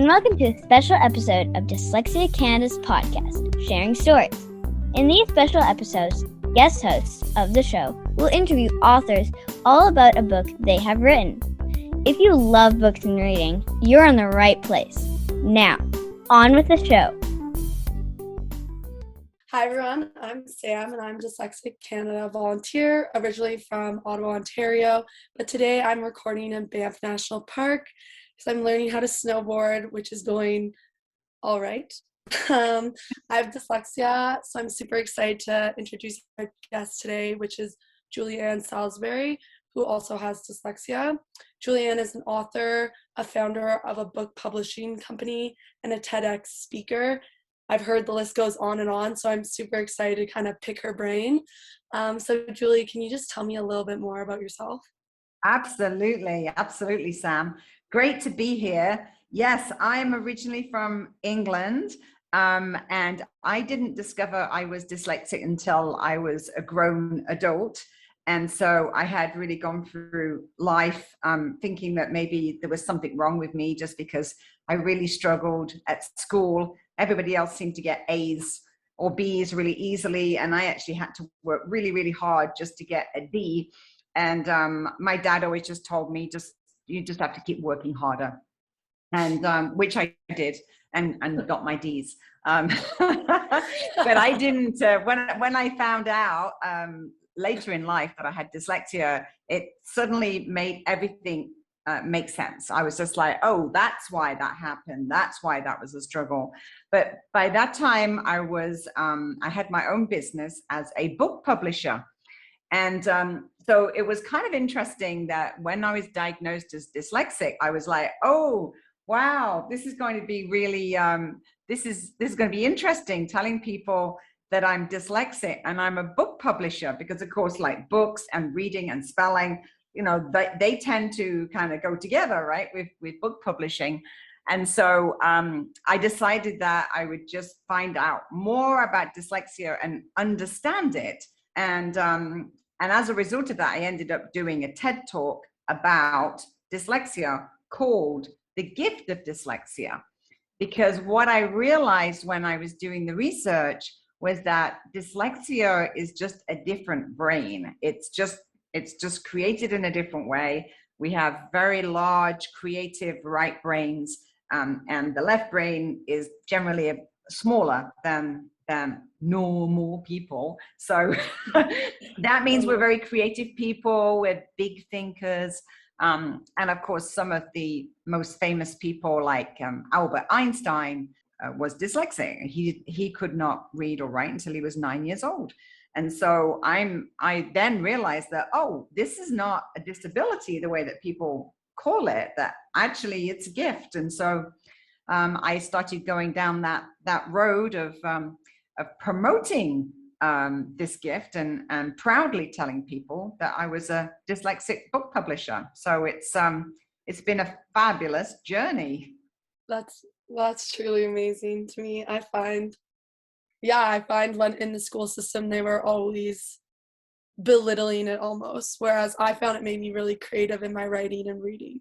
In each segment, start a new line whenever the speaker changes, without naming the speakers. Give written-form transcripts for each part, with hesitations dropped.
welcome to a special episode of Dyslexia Canada's podcast, Sharing Stories. In these special episodes, guest hosts of the show will interview authors all about a book they have written. If you love books and reading, you're in the right place. Now, on with the show.
Hi everyone, I'm Sam and I'm Dyslexia Canada volunteer, originally from Ottawa, Ontario, but today I'm recording in Banff National Park because I'm learning how to snowboard, which is going all right. I have dyslexia, so I'm super excited to introduce our guest today, which is Julianne Salisbury, who also has dyslexia. Julianne is an author, a founder of a book publishing company, and a TEDx speaker. I've heard the list goes on and on, so I'm super excited to kind of pick her brain. So Julie, can you just tell me a little bit more about yourself?
Absolutely, Sam. Great to be here. Yes, I am originally from England, and I didn't discover I was dyslexic until I was a grown adult. And so I had really gone through life thinking that maybe there was something wrong with me just because I really struggled at school. Everybody else seemed to get A's or B's really easily, and I actually had to work really, really hard just to get a D. And my dad always just told me, you just have to keep working harder, and which I did, and got my D's. But I didn't. When I found out later in life that I had dyslexia, it suddenly made everything make sense. I was just like, oh, that's why that happened. That's why that was a struggle. But by that time, I had my own business as a book publisher. And so it was kind of interesting that when I was diagnosed as dyslexic, I was like, oh, wow, this is going to be really, this is going to be interesting, telling people that I'm dyslexic and I'm a book publisher, because of course, like books and reading and spelling, they tend to kind of go together, right, with book publishing. And so I decided that I would just find out more about dyslexia and understand it. And as a result of that, I ended up doing a TED talk about dyslexia called The Gift of Dyslexia. Because what I realized when I was doing the research was that dyslexia is just a different brain. It's just created in a different way. We have very large creative right brains, and the left brain is generally smaller than normal people. So that means we're very creative people, we're big thinkers. And of course, some of the most famous people like Albert Einstein was dyslexic. He could not read or write until he was 9 years old. And so I then realized that, oh, this is not a disability the way that people call it, that actually it's a gift. And so I started going down that road of promoting this gift and proudly telling people that I was a dyslexic book publisher. So it's been a fabulous journey.
That's truly amazing to me. I find when in the school system they were always belittling it almost, whereas I found it made me really creative in my writing and reading.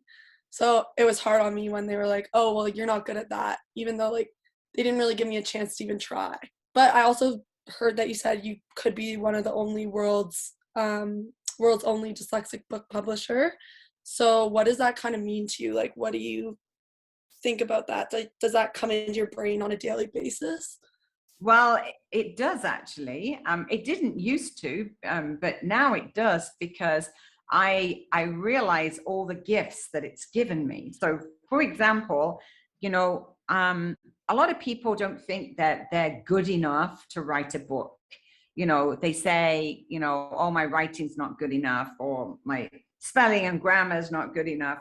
So it was hard on me when they were like, oh, well, you're not good at that, even though like they didn't really give me a chance to even try. But I also heard that you said you could be one of the only world's only dyslexic book publisher. So what does that kind of mean to you? Like, what do you think about that? Does that come into your brain on a daily basis?
Well, it does actually. It didn't used to, but now it does, because I realize all the gifts that it's given me. So, for example, a lot of people don't think that they're good enough to write a book. They say, oh, my writing's not good enough, or my spelling and grammar is not good enough.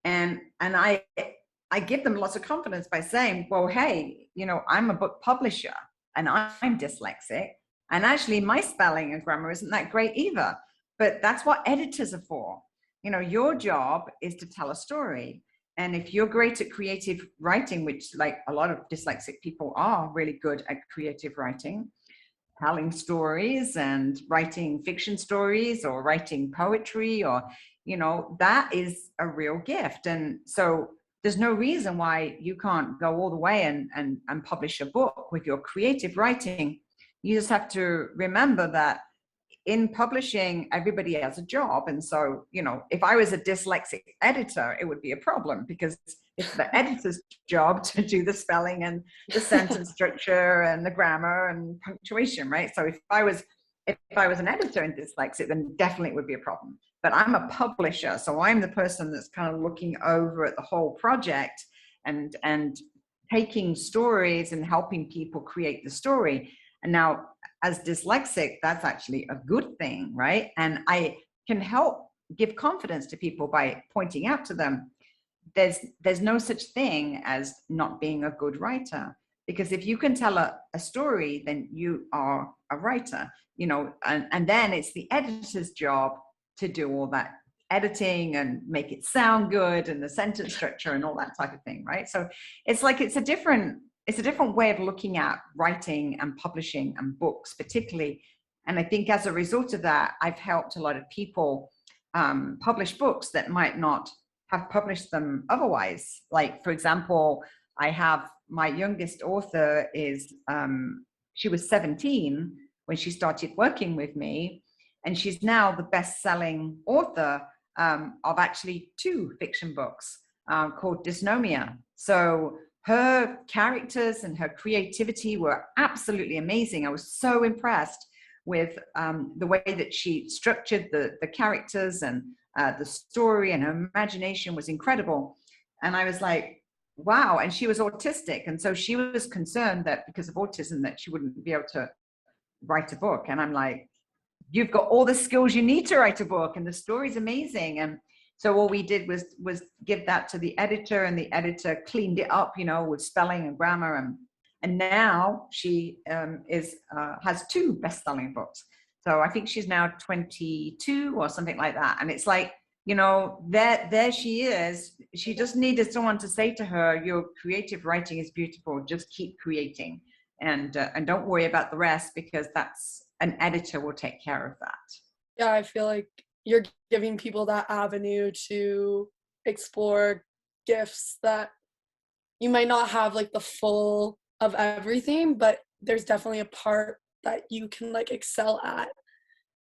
And I give them lots of confidence by saying, well, hey, I'm a book publisher and I'm dyslexic. And actually my spelling and grammar isn't that great either. But that's what editors are for. Your job is to tell a story. And if you're great at creative writing, which like a lot of dyslexic people are really good at creative writing, telling stories and writing fiction stories or writing poetry, or, that is a real gift. And so there's no reason why you can't go all the way and publish a book with your creative writing. You just have to remember that in publishing, everybody has a job. And so, if I was a dyslexic editor, it would be a problem, because it's the editor's job to do the spelling and the sentence structure and the grammar and punctuation, right? So if I was an editor in dyslexic, then definitely it would be a problem. But I'm a publisher, so I'm the person that's kind of looking over at the whole project and taking stories and helping people create the story. And now, as dyslexic, that's actually a good thing, right? And I can help give confidence to people by pointing out to them there's no such thing as not being a good writer, because if you can tell a story, then you are a writer, and then it's the editor's job to do all that editing and make it sound good and the sentence structure and all that type of thing, right? So it's like it's a different way of looking at writing and publishing and books particularly. And I think as a result of that, I've helped a lot of people publish books that might not have published them otherwise. Like, for example, I have my youngest author she was 17 when she started working with me, and she's now the best-selling author of actually 2 fiction books called Dysnomia. So her characters and her creativity were absolutely amazing. I was so impressed with the way that she structured the characters, and the story, and her imagination was incredible. And I was like, wow. And she was autistic. And so she was concerned that because of autism that she wouldn't be able to write a book. And I'm like, you've got all the skills you need to write a book, and the story's amazing. And so all we did was give that to the editor, and the editor cleaned it up, with spelling and grammar. And now she has 2 best-selling books. So I think she's now 22 or something like that. And it's like, there she is. She just needed someone to say to her, your creative writing is beautiful. Just keep creating, and don't worry about the rest, because an editor will take care of that.
Yeah, I feel like you're giving people that avenue to explore gifts that you might not have like the full of everything, but there's definitely a part that you can like excel at.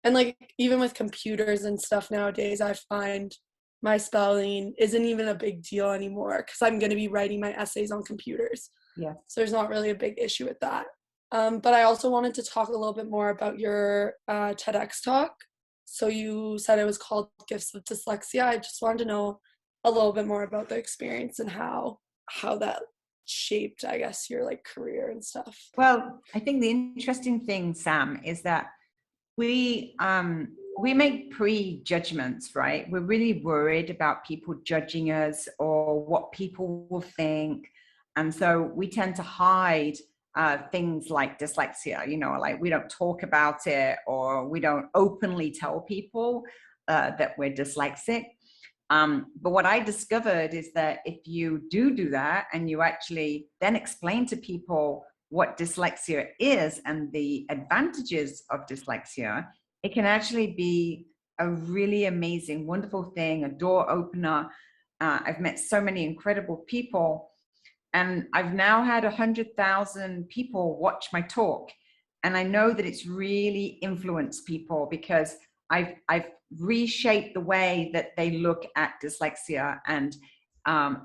And like even with computers and stuff nowadays, I find my spelling isn't even a big deal anymore, because I'm going to be writing my essays on computers.
Yeah.
So there's not really a big issue with that. But I also wanted to talk a little bit more about your TEDx talk. So you said it was called Gifts of Dyslexia. I just wanted to know a little bit more about the experience and how that shaped, I guess, your like career and stuff.
Well, I think the interesting thing, Sam, is that we make prejudgments, right? We're really worried about people judging us or what people will think. And so we tend to hide things like dyslexia, like we don't talk about it, or we don't openly tell people that we're dyslexic. But what I discovered is that if you do that, and you actually then explain to people what dyslexia is and the advantages of dyslexia, it can actually be a really amazing, wonderful thing, a door opener. I've met so many incredible people, and I've now had 100,000 people watch my talk. And I know that it's really influenced people, because I've reshaped the way that they look at dyslexia, and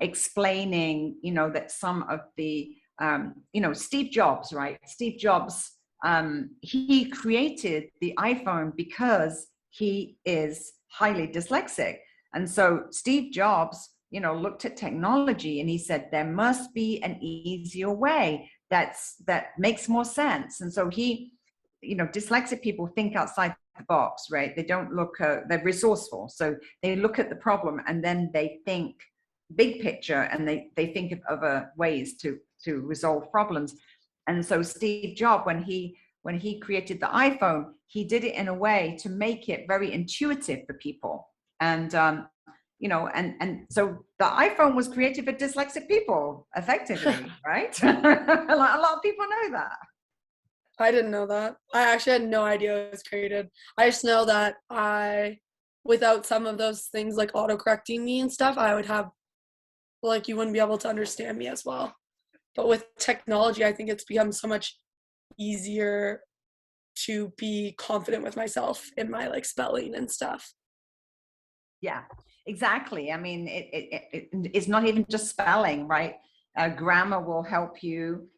explaining, that some of the Steve Jobs, right? Steve Jobs, he created the iPhone because he is highly dyslexic. And so Steve Jobs, looked at technology, and he said, there must be an easier way that makes more sense. And so he, dyslexic people think outside the box, right? They don't look, they're resourceful. So they look at the problem, and then they think big picture, and they think of other ways to resolve problems. And so Steve Jobs, when he created the iPhone, he did it in a way to make it very intuitive for people. And and so the iPhone was created for dyslexic people, effectively, right? A lot of people know that.
I didn't know that. I actually had no idea it was created. I just know that without some of those things like autocorrecting me and stuff, I would have like you wouldn't be able to understand me as well. But with technology, I think it's become so much easier to be confident with myself in my like spelling and stuff.
Yeah, exactly. I mean, it's not even just spelling, right? Grammar will help you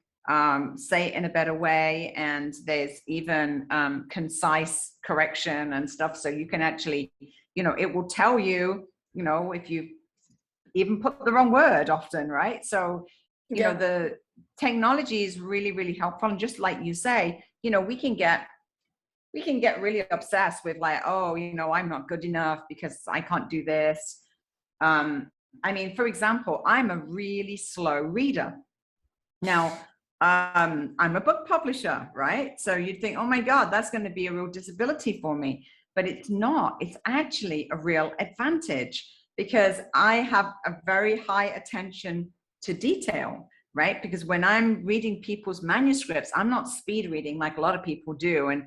say it in a better way, and there's even concise correction and stuff. So you can actually, it will tell you, if you even put the wrong word often, right? So,
Yeah.
the technology is really, really helpful. And just like you say, we can get really obsessed with like, oh, I'm not good enough because I can't do this. I mean, for example, I'm a really slow reader. Now, I'm a book publisher, right? So you'd think, oh my God, that's going to be a real disability for me. But it's not. It's actually a real advantage because I have a very high attention to detail, right? Because when I'm reading people's manuscripts, I'm not speed reading like a lot of people do and,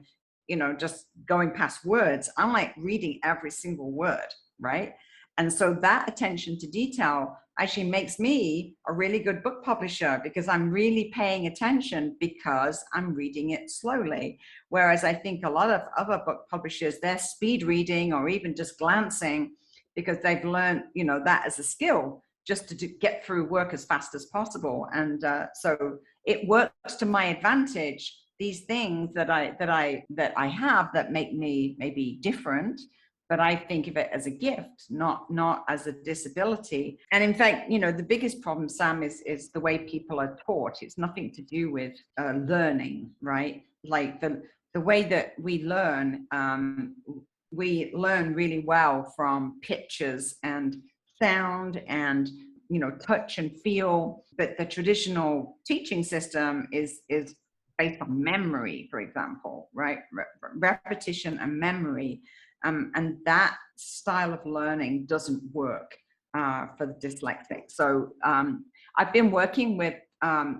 just going past words. I'm like reading every single word, right? And so that attention to detail actually makes me a really good book publisher because I'm really paying attention because I'm reading it slowly. Whereas I think a lot of other book publishers, they're speed reading or even just glancing because they've learned, that as a skill just to get through work as fast as possible. And so it works to my advantage. These things that I have that make me maybe different, but I think of it as a gift, not as a disability. And in fact, the biggest problem, Sam, is the way people are taught. It's nothing to do with learning, right? Like the way that we learn really well from pictures and sound and touch and feel. But the traditional teaching system is based on memory, for example, right? Repetition and memory. And that style of learning doesn't work for the dyslexic. So I've been working with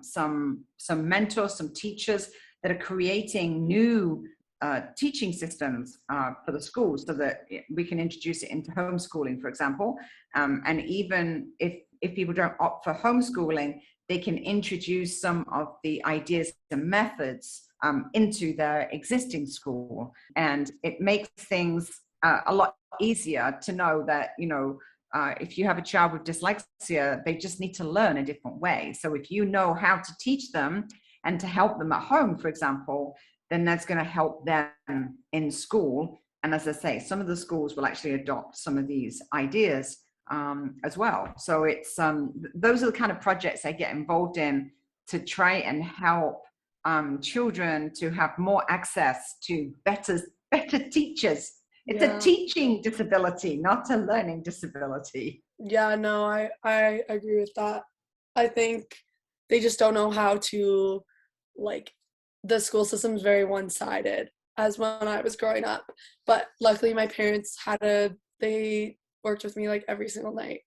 some mentors, some teachers that are creating new teaching systems for the schools so that we can introduce it into homeschooling, for example. And even if people don't opt for homeschooling, they can introduce some of the ideas and methods into their existing school. And it makes things a lot easier to know that, if you have a child with dyslexia, they just need to learn a different way. So if you know how to teach them and to help them at home, for example, then that's going to help them in school. And as I say, some of the schools will actually adopt some of these ideas as well. So it's those are the kind of projects I get involved in to try and help children to have more access to better teachers. It's a teaching disability, not a learning disability.
Yeah, no, I agree with that. I think they just don't know how to, like, the school system is very one-sided as when I was growing up. But luckily my parents they worked with me like every single night,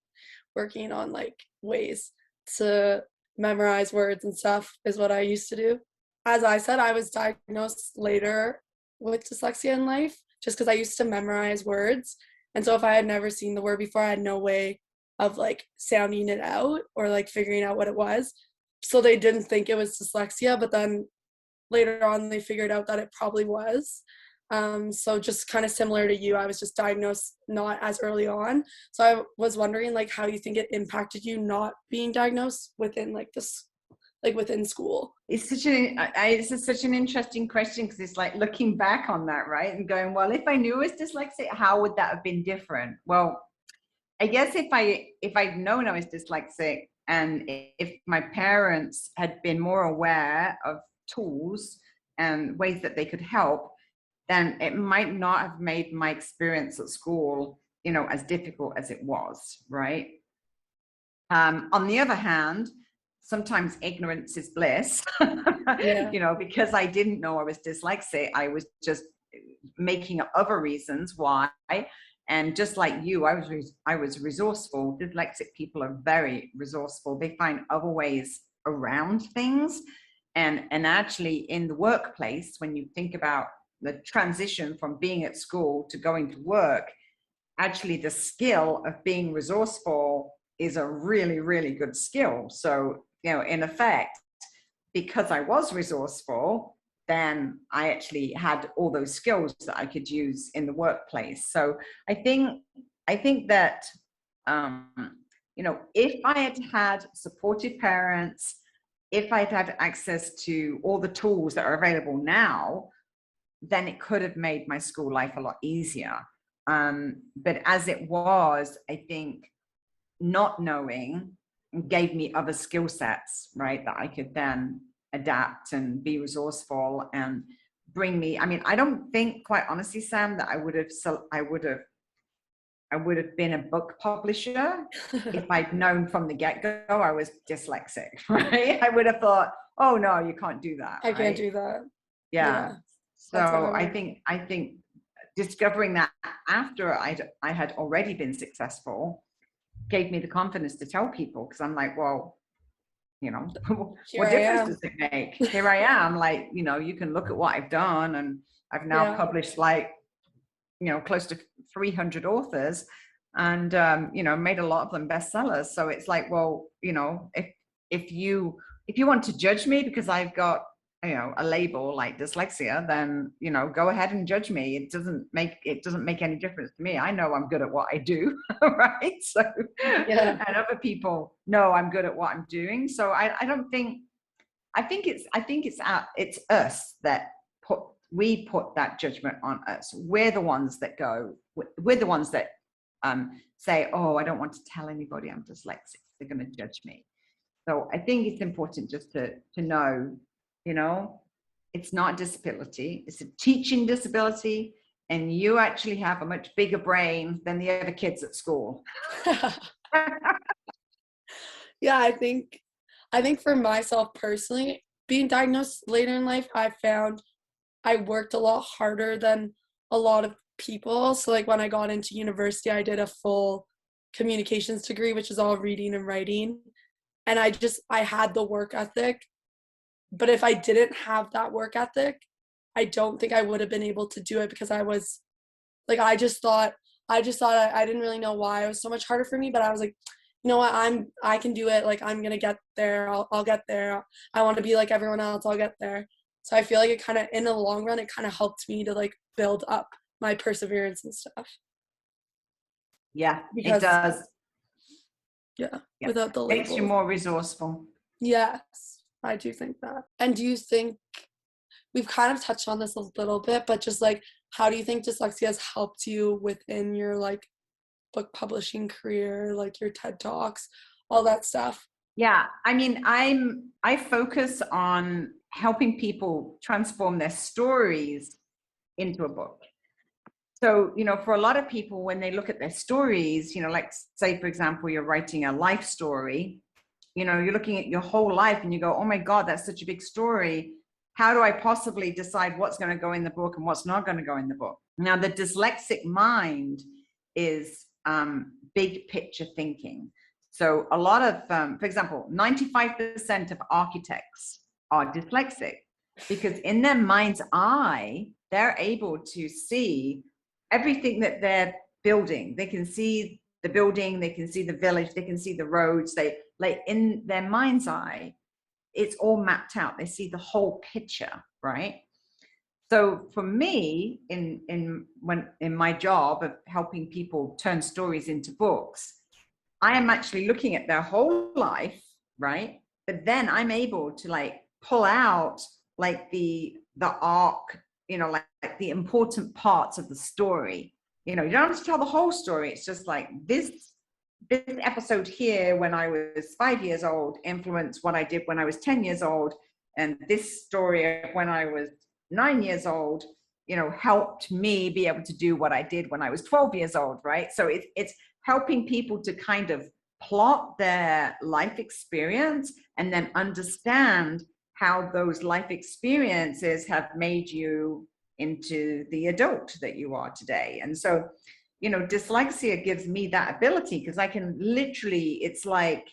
working on like ways to memorize words and stuff is what I used to do. As I said, I was diagnosed later with dyslexia in life just because I used to memorize words. And so if I had never seen the word before, I had no way of like sounding it out or like figuring out what it was. So they didn't think it was dyslexia, but then later on they figured out that it probably was. So just kind of similar to you, I was just diagnosed not as early on. So I was wondering like how you think it impacted you not being diagnosed within like this, like within school.
It's such an interesting question because it's like looking back on that, right? And going, well, if I knew I was dyslexic, how would that have been different? Well, I guess if I'd known I was dyslexic and if my parents had been more aware of tools and ways that they could help, then it might not have made my experience at school, as difficult as it was, right? On the other hand, sometimes ignorance is bliss.
Yeah.
Because I didn't know I was dyslexic, I was just making up other reasons why. And just like you, I was resourceful. Dyslexic people are very resourceful. They find other ways around things. And actually in the workplace, when you think about the transition from being at school to going to work, actually the skill of being resourceful is a really, really good skill. So, in effect, because I was resourceful, then I actually had all those skills that I could use in the workplace. So I think that, if I had had supportive parents, if I'd had access to all the tools that are available now, then it could have made my school life a lot easier. But as it was, I think not knowing gave me other skill sets, right, that I could then adapt and be resourceful and bring me. I mean, I don't think, quite honestly, Sam, that I would have been a book publisher if I'd known from the get-go I was dyslexic, right? I would have thought, oh no, you can't do that.
I can't do that.
Yeah. So
I
think discovering that after I had already been successful gave me the confidence to tell people, because I'm like, well, what difference does it make? Here I am, like, you can look at what I've done, and I've now published like, close to 300 authors, and made a lot of them bestsellers. So it's like, well, if you want to judge me because I've got a label like dyslexia, then go ahead and judge me. It doesn't make any difference to me. I know I'm good at what I do, right? So and other people know I'm good at what I'm doing. So I think it's us that put that judgment on us. We're the ones that say, oh, I don't want to tell anybody I'm dyslexic, they're going to judge me. So I think it's important just to know, it's not a disability, it's a teaching disability, and you actually have a much bigger brain than the other kids at school.
Yeah, I think for myself personally, being diagnosed later in life, I found I worked a lot harder than a lot of people. So like when I got into university, I did a full communications degree, which is all reading and writing. And I had the work ethic. But if I didn't have that work ethic, I don't think I would have been able to do it, because I was like, I just thought I didn't really know why it was so much harder for me. But I was like, you know what, I can do it. Like, I'm going to get there. I'll get there. I want to be like everyone else. I'll get there. So I feel like it kind of, in the long run, it kind of helped me to like build up my perseverance and stuff.
Yeah, it does.
Yeah, without the labels.
Makes you more resourceful.
Yes, I do think that. And do you think, we've kind of touched on this a little bit, but just like, how do you think dyslexia has helped you within your like book publishing career, like your TED Talks, all that stuff?
Yeah, I mean, I focus on helping people transform their stories into a book. So, for a lot of people, when they look at their stories, like say, for example, you're writing a life story, you're looking at your whole life and you go, oh my God, that's such a big story. How do I possibly decide what's going to go in the book and what's not going to go in the book? Now, the dyslexic mind is big picture thinking. So a lot of, for example, 95% of architects are dyslexic, because in their mind's eye, they're able to see everything that they're building. They can see the building, they can see the village, they can see the roads. They, like, in their mind's eye, it's all mapped out. They see the whole picture, right? So for me, in my job of helping people turn stories into books, I am actually looking at their whole life, right? But then I'm able to like pull out like the arc, like the important parts of the story. You don't have to tell the whole story. It's just like this episode here when I was 5 years old influenced what I did when I was 10 years old. And this story of when I was 9 years old, helped me be able to do what I did when I was 12 years old, right? So it's helping people to kind of plot their life experience and then understand how those life experiences have made you into the adult that you are today. And so, dyslexia gives me that ability, because I can literally, it's like,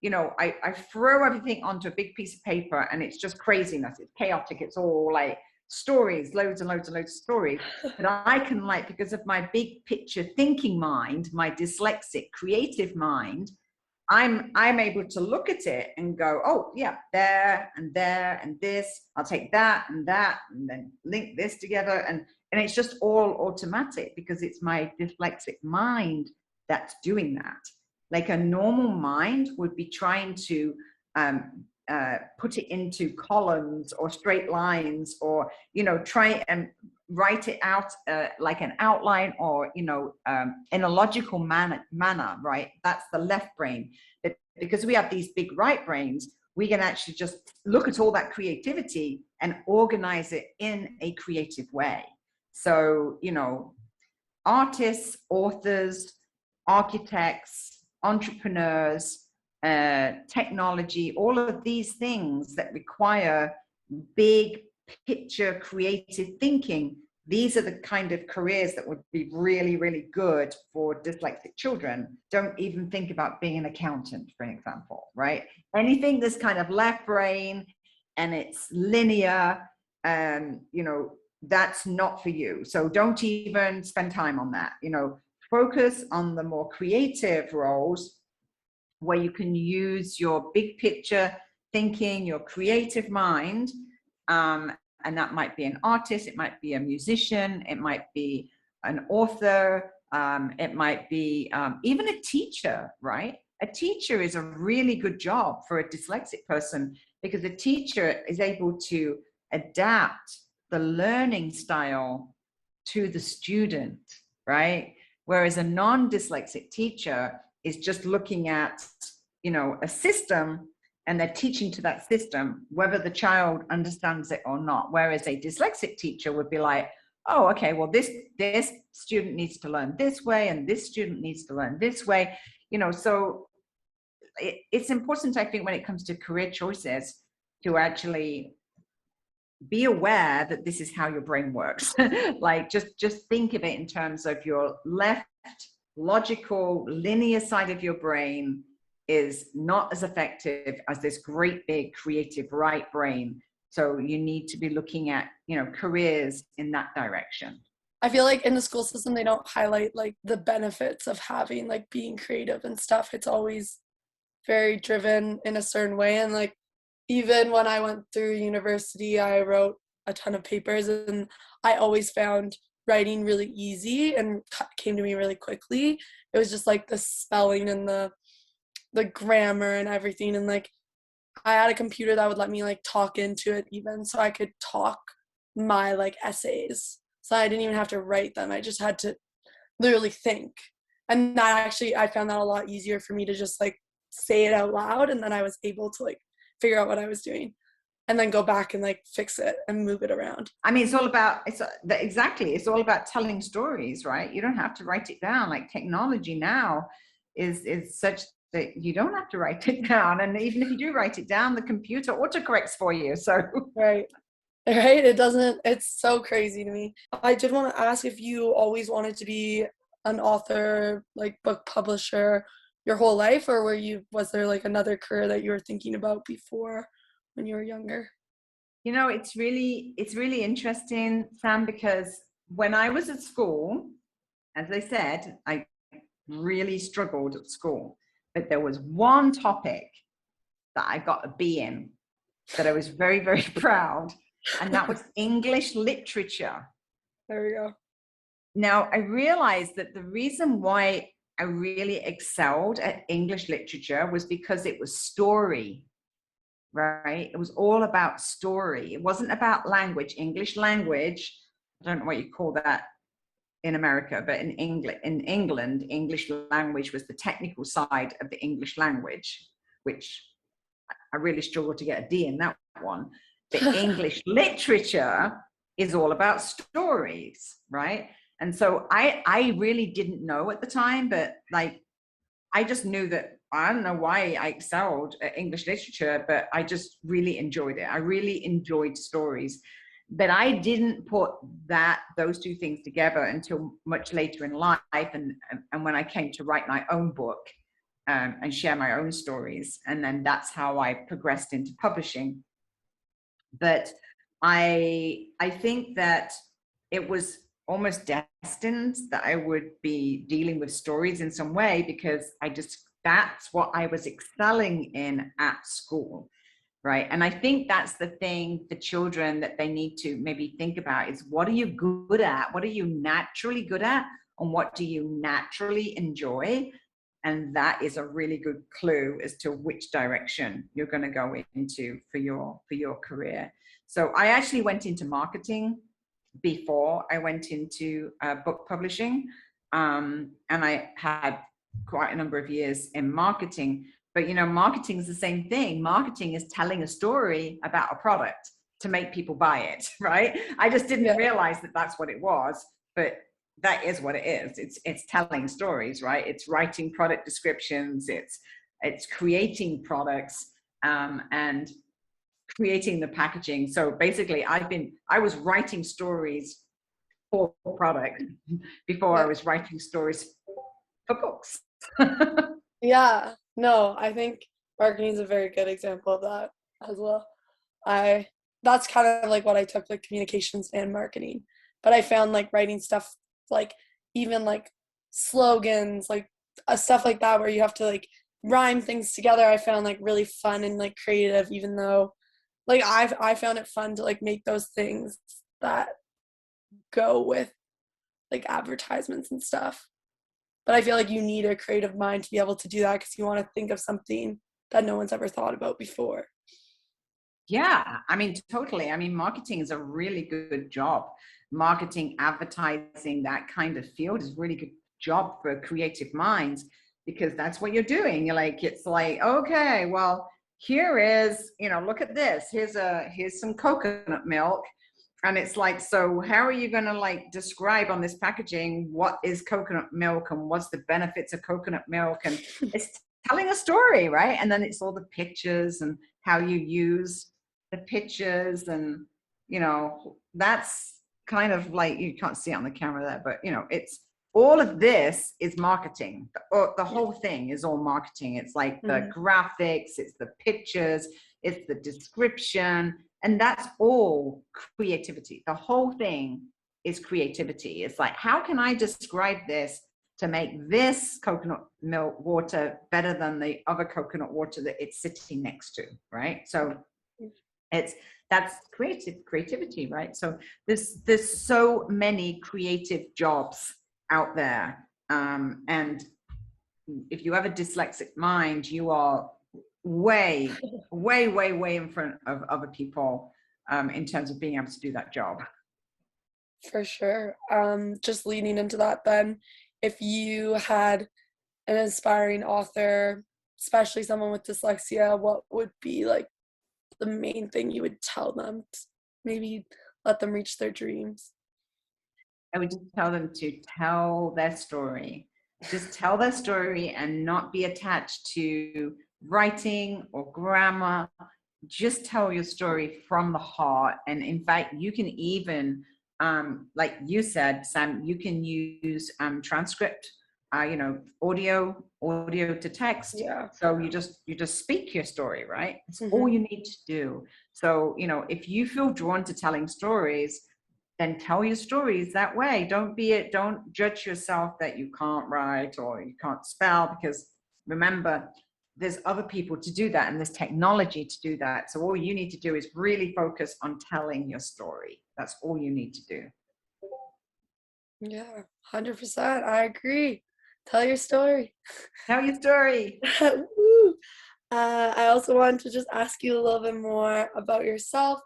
I throw everything onto a big piece of paper and it's just craziness. It's chaotic. It's all like stories, loads and loads and loads of stories. But I can, because of my big picture thinking mind, my dyslexic creative mind, I'm able to look at it and go, oh yeah, there and this. I'll take that and then link this together, and it's just all automatic because it's my dyslexic mind that's doing that. Like a normal mind would be trying to put it into columns or straight lines, or try and write it out like an outline, or in a logical manner, right? That's the left brain. But because we have these big right brains, we can actually just look at all that creativity and organize it in a creative way. So artists, authors, architects, entrepreneurs, technology, all of these things that require big picture creative thinking, these are the kind of careers that would be really, really good for dyslexic children. Don't even think about being an accountant, for example, right? Anything that's kind of left brain and it's linear, that's not for you. So don't even spend time on that. Focus on the more creative roles where you can use your big picture thinking, your creative mind. And that might be an artist, it might be a musician, it might be an author, it might be even a teacher, right? A teacher is a really good job for a dyslexic person because a teacher is able to adapt the learning style to the student, right? Whereas a non-dyslexic teacher is just looking at, a system, and they're teaching to that system, whether the child understands it or not. Whereas a dyslexic teacher would be like, oh, okay, well, this student needs to learn this way, and this student needs to learn this way. So it's important, I think, when it comes to career choices, to actually be aware that this is how your brain works. Like just think of it in terms of your left logical linear side of your brain is not as effective as this great big creative right brain. So you need to be looking at, careers in that direction.
I feel like in the school system, they don't highlight like the benefits of having like being creative and stuff. It's always very driven in a certain way. And like, even when I went through university, I wrote a ton of papers, and I always found writing really easy and came to me really quickly. It was just like the spelling and the grammar and everything. And like, I had a computer that would let me like talk into it even, so I could talk my like essays. So I didn't even have to write them. I just had to literally think. And I found that a lot easier for me to just like say it out loud. And then I was able to like figure out what I was doing and then go back and like fix it and move it around.
I mean, it's all about telling stories, right? You don't have to write it down. Like technology now is such that you don't have to write it down. And even if you do write it down, the computer autocorrects for you. So
right. It's so crazy to me. I did want to ask if you always wanted to be an author, like book publisher, your whole life, or was there like another career that you were thinking about before when you were younger?
It's really interesting, Sam, because when I was at school, as I said, I really struggled at school, but there was one topic that I got a B in that I was very, very proud, and that was English literature.
There we go.
Now, I realized that the reason why I really excelled at English literature was because it was story, right? It was all about story. It wasn't about language. English language, I don't know what you call that in America, but in England, English language was the technical side of the English language, which I really struggled to get a D in that one. But English literature is all about stories, right? And so I really didn't know at the time, but like, I just knew that, I don't know why I excelled at English literature, but I just really enjoyed it. I really enjoyed stories. But I didn't put those two things together until much later in life. And when I came to write my own book and share my own stories. And then that's how I progressed into publishing. But I think that it was almost destined that I would be dealing with stories in some way, because I just that's what I was excelling in at school. Right. And I think that's the thing for children that they need to maybe think about is, what are you good at? What are you naturally good at? And what do you naturally enjoy? And that is a really good clue as to which direction you're going to go into for your career. So I actually went into marketing before I went into book publishing. And I had quite a number of years in marketing. But, you know, marketing is the same thing. Marketing is telling a story about a product to make people buy it, right? I just didn't realize that that's what it was, but that is what it is. It's telling stories, right? It's writing product descriptions. It's creating products and creating the packaging. So basically, I was writing stories for product before I was writing stories for books.
Yeah, no, I think marketing is a very good example of that as well. That's kind of like what I took, like communications and marketing. But I found like writing stuff, like even like slogans, like stuff like that, where you have to like rhyme things together, I found like really fun and like creative, even though like I found it fun to like make those things that go with like advertisements and stuff. But I feel like you need a creative mind to be able to do that, because you want to think of something that no one's ever thought about before.
Yeah, I mean, totally. I mean, marketing is a really good job. Marketing, advertising, that kind of field is a really good job for creative minds, because that's what you're doing. You're like, it's like, okay, well, here is, you know, look at this. Here's some coconut milk. And it's like, so how are you going to like describe on this packaging what is coconut milk and what's the benefits of coconut milk? And it's telling a story, right? And then it's all the pictures and how you use the pictures. And, you know, that's kind of like, you can't see it on the camera there, but, you know, it's all of this is marketing. The whole thing is all marketing. It's like the graphics, it's the pictures, it's the description. And that's all creativity. The whole thing is creativity. It's like, how can I describe this to make this coconut milk water better than the other coconut water that it's sitting next to, right? So that's creativity, right? So there's so many creative jobs out there. And if you have a dyslexic mind, you are way in front of other people in terms of being able to do that job.
For sure. Just leading into that then, if you had an inspiring author, especially someone with dyslexia, what would be like the main thing you would tell them to maybe let them reach their dreams?
I would just tell them to tell their story. Just tell their story and not be attached to writing or grammar. Just tell your story from the heart. And in fact, you can even, like you said, Sam, you can use transcript, you know, audio to text.
Yeah.
So you just speak your story, right? It's all you need to do. So, you know, if you feel drawn to telling stories, then tell your stories that way. Don't judge yourself that you can't write or you can't spell, because remember, there's other people to do that and there's technology to do that. So all you need to do is really focus on telling your story. That's all you need to do.
Yeah, 100%. I agree. Tell your story.
Tell your story.
Woo. I also wanted to just ask you a little bit more about yourself,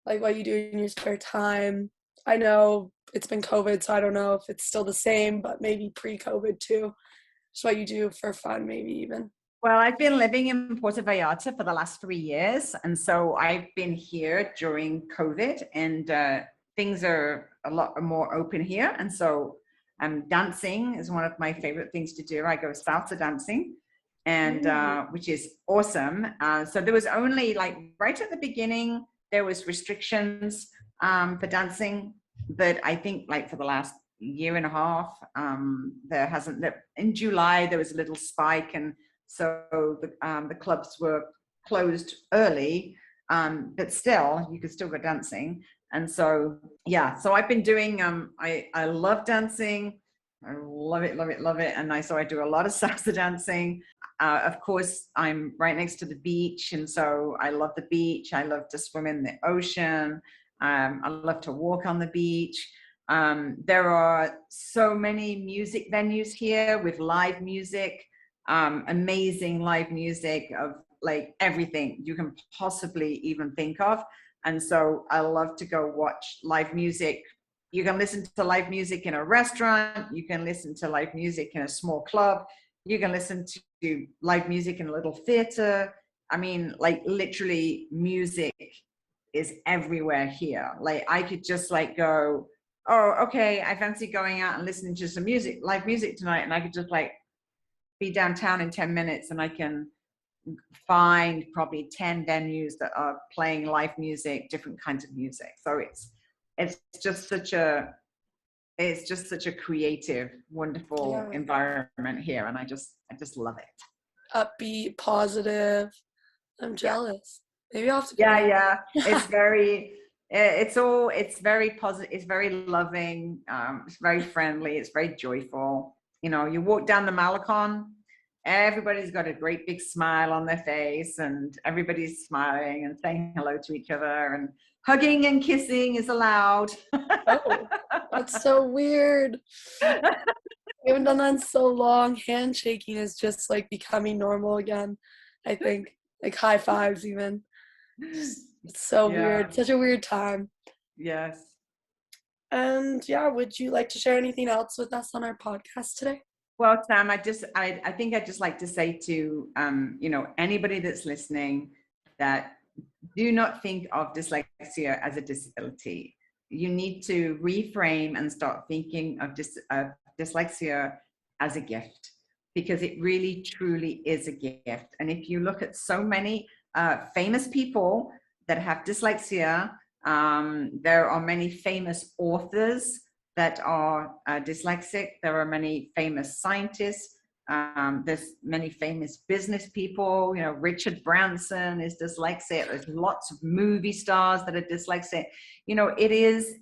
like what you do in your spare time. I know it's been COVID, so I don't know if it's still the same, but maybe pre-COVID too. Just what you do for fun, maybe even.
Well, I've been living in Puerto Vallarta for the last 3 years. And so I've been here during COVID, and things are a lot more open here. And so dancing is one of my favorite things to do. I go salsa dancing, and which is awesome. So there was only like right at the beginning, there was restrictions for dancing, but I think like for the last year and a half, there hasn't. In July there was a little spike, and so the clubs were closed early, but still you could still go dancing. And so yeah, so I've been doing I love dancing. I love it, love it, love it. And so I do a lot of salsa dancing. Of course, I'm right next to the beach. And so I love the beach. I love to swim in the ocean. I love to walk on the beach. There are so many music venues here with live music, amazing live music of like everything you can possibly even think of. And so I love to go watch live music. You can listen to live music in a restaurant. You can listen to live music in a small club. You can listen to live music in a little theater. I mean, like literally music is everywhere here. Like I could just like go, oh, okay, I fancy going out and listening to some music, live music tonight. And I could just like be downtown in 10 minutes and I can find probably 10 venues that are playing live music, different kinds of music. So it's just such a creative, wonderful environment here, and I just love it.
Upbeat, positive. I'm jealous. Maybe I'll have to
yeah it's very it's very positive, it's very loving, it's very friendly, it's very joyful. You know, you walk down the Malecon, everybody's got a great big smile on their face, and everybody's smiling and saying hello to each other, and hugging and kissing is allowed.
Oh, that's so weird. I haven't done that in so long. Handshaking is just like becoming normal again, I think. Like high fives even. It's so weird. Such a weird time.
Yes.
And would you like to share anything else with us on our podcast today?
Well, Sam, I think I'd just like to say to anybody that's listening that do not think of dyslexia as a disability. You need to reframe and start thinking of dyslexia as a gift, because it really truly is a gift. And if you look at so many famous people that have dyslexia, there are many famous authors that are dyslexic. There are many famous scientists. There's many famous business people. You know, Richard Branson is dyslexic. There's lots of movie stars that are dyslexic. You know, it is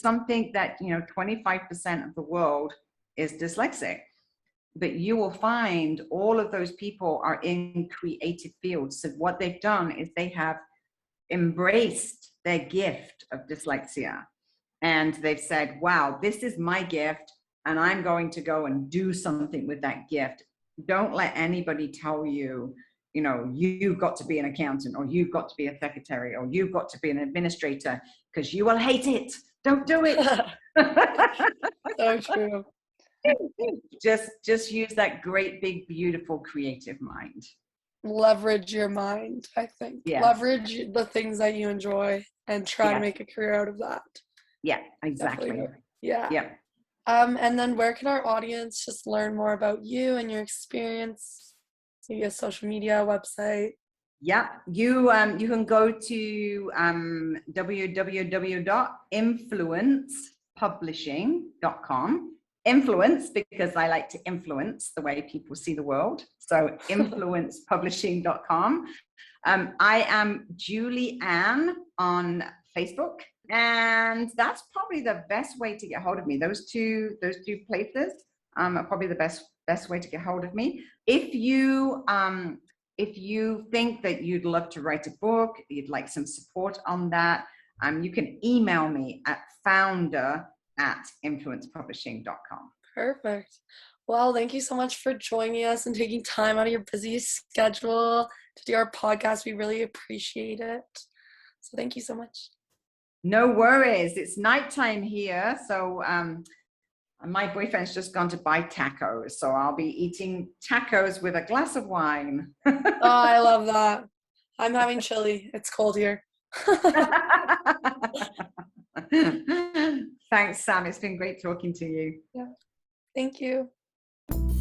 something that, 25% of the world is dyslexic. But you will find all of those people are in creative fields. So what they've done is they have embraced their gift of dyslexia. And they've said, wow, this is my gift, and I'm going to go and do something with that gift. Don't let anybody tell you, you've got to be an accountant, or you've got to be a secretary, or you've got to be an administrator, because you will hate it. Don't do it.
So true.
Just use that great, big, beautiful, creative mind.
Leverage your mind, I think. Yes. Leverage the things that you enjoy and try to make a career out of that.
Yeah, exactly.
Definitely. Yeah.
Yeah.
And then where can our audience just learn more about you and your experience? Maybe a social media website.
Yeah, you can go to www.influencepublishing.com. Influence, because I like to influence the way people see the world. So influencepublishing.com. I am Julie Ann on Facebook, and that's probably the best way to get hold of me. Those two places are probably the best way to get hold of me. If you think that you'd love to write a book, you'd like some support on that, you can email me at founder@influencepublishing.com.
Perfect. Well, thank you so much for joining us and taking time out of your busy schedule to do our podcast. We really appreciate it. So thank you so much.
No worries. It's nighttime here. So my boyfriend's just gone to buy tacos. So I'll be eating tacos with a glass of wine.
Oh, I love that. I'm having chili. It's cold here.
Thanks, Sam. It's been great talking to you.
Yeah. Thank you.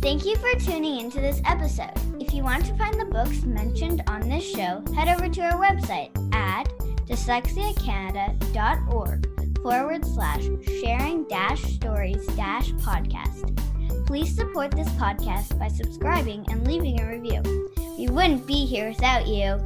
Thank you for tuning into this episode. If you want to find the books mentioned on this show, head over to our website at dyslexiacanada.org/sharing-stories-podcast. Please support this podcast by subscribing and leaving a review. We wouldn't be here without you.